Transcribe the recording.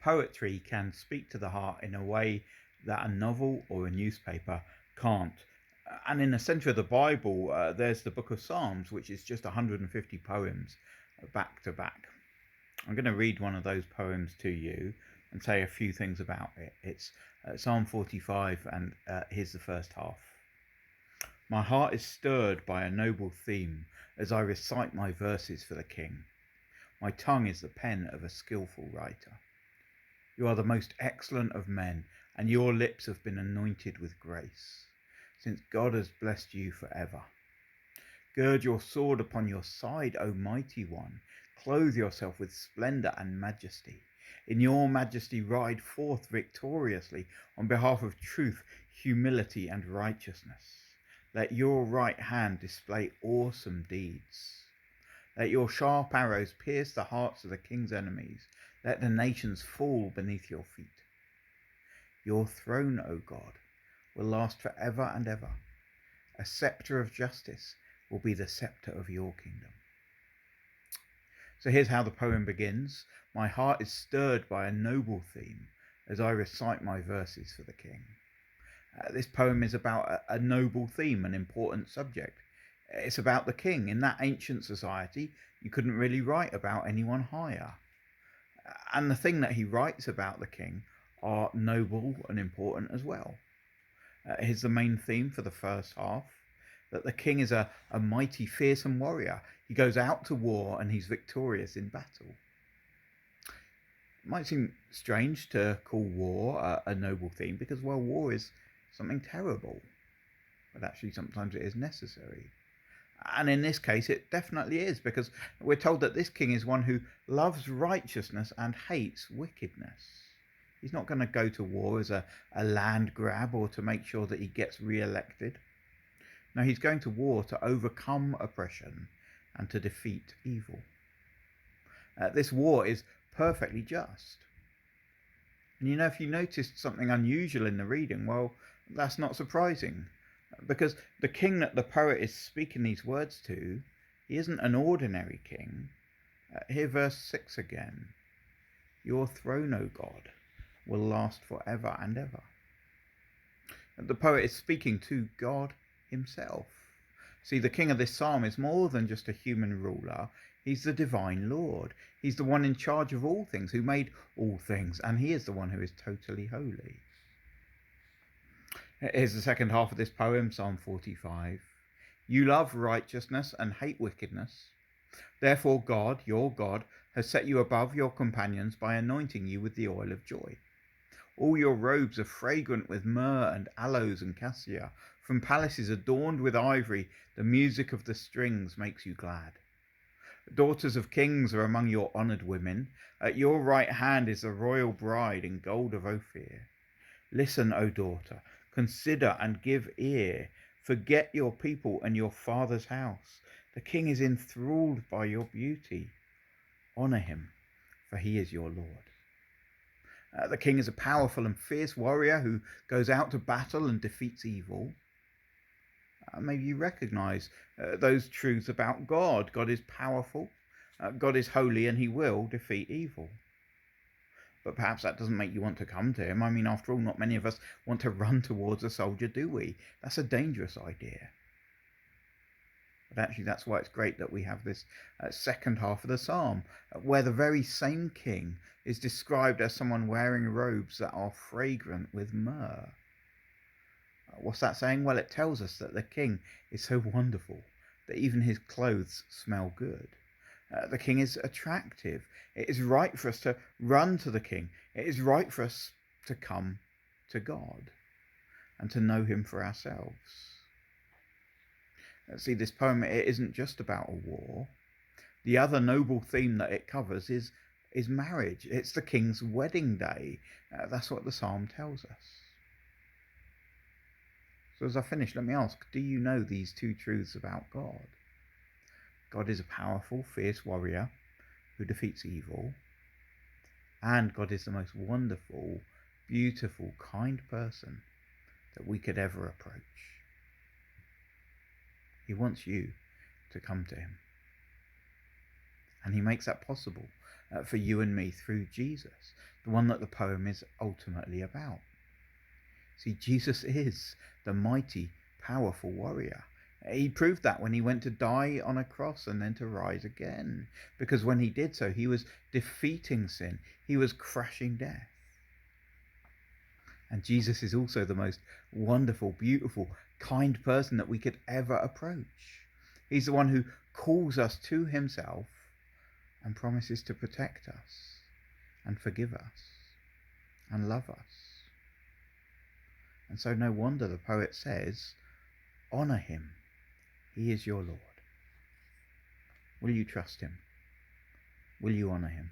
Poetry can speak to the heart in a way that a novel or a newspaper can't. And in the centre of the Bible, there's the book of Psalms, which is just 150 poems back to back. I'm going to read one of those poems to you and say a few things about it. It's Psalm 45, and here's the first half. My heart is stirred by a noble theme as I recite my verses for the King. My tongue is the pen of a skilful writer. You are the most excellent of men, and your lips have been anointed with grace, since God has blessed you forever. Gird your sword upon your side, O mighty one. Clothe yourself with splendor and majesty. In your majesty ride forth victoriously on behalf of truth, humility, and righteousness. Let your right hand display awesome deeds. Let your sharp arrows pierce the hearts of the king's enemies. Let the nations fall beneath your feet. Your throne, O God, will last forever and ever. A sceptre of justice will be the sceptre of your kingdom. So here's how the poem begins. My heart is stirred by a noble theme as I recite my verses for the King. This poem is about a noble theme, an important subject. It's about the king. In that ancient society, you couldn't really write about anyone higher. And the thing that he writes about the king are noble and important as well. Here's the main theme for the first half, that the king is a mighty, fearsome warrior. He goes out to war and he's victorious in battle. It might seem strange to call war a noble theme because, well, war is something terrible, but actually sometimes it is necessary. And in this case, it definitely is, because we're told that this king is one who loves righteousness and hates wickedness. He's not going to go to war as a land grab or to make sure that he gets re-elected. No, he's going to war to overcome oppression and to defeat evil. This war is perfectly just. And if you noticed something unusual in the reading, well, that's not surprising. Because the king that the poet is speaking these words to, he isn't an ordinary king. Hear verse 6 again. Your throne, O God, will last forever and ever. The poet is speaking to God himself. See, the king of this psalm is more than just a human ruler. He's the divine Lord. He's the one in charge of all things, who made all things, and he is the one who is totally holy. Here's the second half of this poem, Psalm 45. You love righteousness and hate wickedness. Therefore God, your God, has set you above your companions by anointing you with the oil of joy. All your robes are fragrant with myrrh and aloes and cassia. From palaces adorned with ivory, the music of the strings makes you glad. Daughters of kings are among your honoured women. At your right hand is the royal bride in gold of Ophir. Listen, O daughter, consider and give ear. Forget your people and your father's house. The king is enthralled by your beauty. Honour him, for he is your Lord. The king is a powerful and fierce warrior who goes out to battle and defeats evil. Maybe you recognise those truths about God. God is powerful, God is holy, and he will defeat evil. But perhaps that doesn't make you want to come to him. I mean, after all, not many of us want to run towards a soldier, do we? That's a dangerous idea. But actually, that's why it's great that we have this second half of the psalm, where the very same king is described as someone wearing robes that are fragrant with myrrh. What's that saying? Well, it tells us that the king is so wonderful that even his clothes smell good. The king is attractive. It is right for us to run to the king. It is right for us to come to God and to know him for ourselves. See, this poem, it isn't just about a war. The other noble theme that it covers is marriage. It's the king's wedding day. That's what the psalm tells us. So as I finish, let me ask, do you know these two truths about God? God is a powerful, fierce warrior who defeats evil. And God is the most wonderful, beautiful, kind person that we could ever approach. He wants you to come to him. And he makes that possible for you and me through Jesus, the one that the poem is ultimately about. See, Jesus is the mighty, powerful warrior. He proved that when he went to die on a cross and then to rise again. Because when he did so, he was defeating sin. He was crushing death. And Jesus is also the most wonderful, beautiful, kind person that we could ever approach. He's the one who calls us to himself and promises to protect us and forgive us and love us. And so no wonder the poet says, honour him, he is your Lord. Will you trust him? Will you honour him?